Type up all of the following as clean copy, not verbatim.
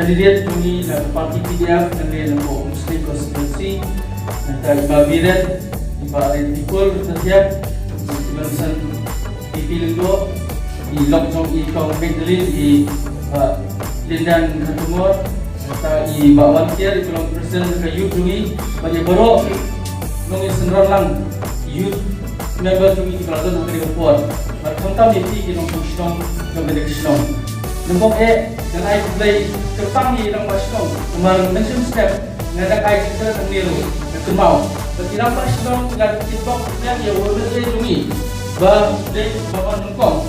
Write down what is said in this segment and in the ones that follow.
candidate kami na party PDF ng Muslim constituency na ibabiran iba-article setiap bangsan dipilih do di lokjong i kong Magdalene i Lindan Katumor serta i Bawan Kier i kolong presiden ke youth jungi bagi baru nong senral lang youth member jungi keladan hari report berkontam di nong pusong ke Krishna nombor dan ai play kepang ni nang wasong kemarin mention step ngadak ai kita niru kemau berkira pasong dan tiktok yang ya boleh jungi ba de bapak nongkong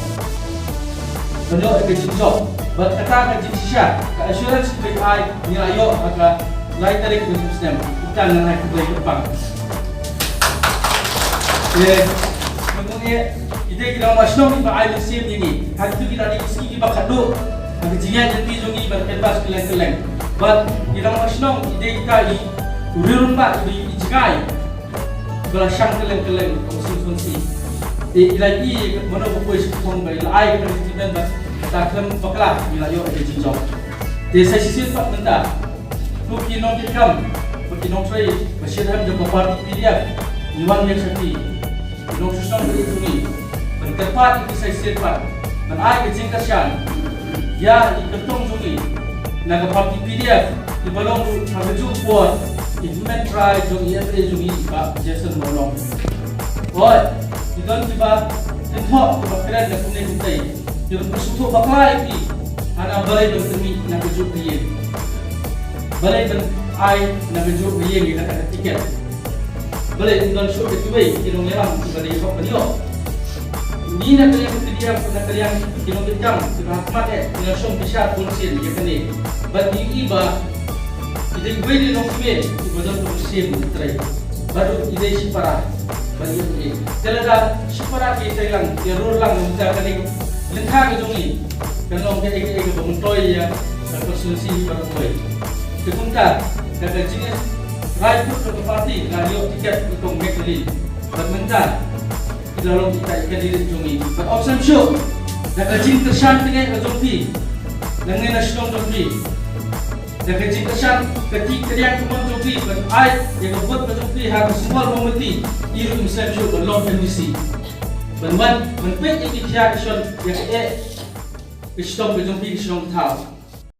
menyo ke jinjo berkata ke jinsya ke assurance play ai ni ayo aga lain dari sistem bukan dengan ai play kepang kemudian ide kita wasong ba ai sim ini hak tu kita di ski ba khadu hak jinga jati jungi berbebas keleng-keleng but kita wasong ide kita i urun ba di jigai belasang keleng-keleng konsumsi lagi mana berkuis kong bayi ai kerjaan tak kem paklah milayo ada jinjau desa sisi pak menda tu kinong kikam kinong tray masyarakat jumpa parti pilihan niwan yang sakti kinong susah beri bertepat itu saya sirpat dan ai kecing kasian ya iketong jungi naga parti pilihan di balong habaju buat implement try jungi apa jungi pak Jason Molong oi idan tiba tentok bakran na kunay kuntay yung pusuto baklay pi ana balay ng tumi na kejuk riyen balay ng ay na kejuk riyen yung tiket balay ng show ketuway kinong yalang balay ko kanyo ni na kaya kutidiam na kaya kinong kitang rahmat na show bisya punsin ya kani but yung iba ideng gwe ng kume ibadon ng sim try baru ideng si para bagi ini, kalau supaya kita lang, terus lang kita kini lengkap itu ni, kalau kita bangun toy ya, konsumsi baru toy. Kemudian, kalau jenis right food atau party, radio tiket untuk Magdalene, bermental, dalam kita ikan diri jungi. But option show, kalau jenis tersan dengan kejumpi, dengan nasional jumpi. Dan kecintaan ketika yang kemudian jumpi berai yang membuat jumpi harus semua memeti iru Islam show berlong kondisi berman menpek yang kita action yang Islam jumpi Islam tahu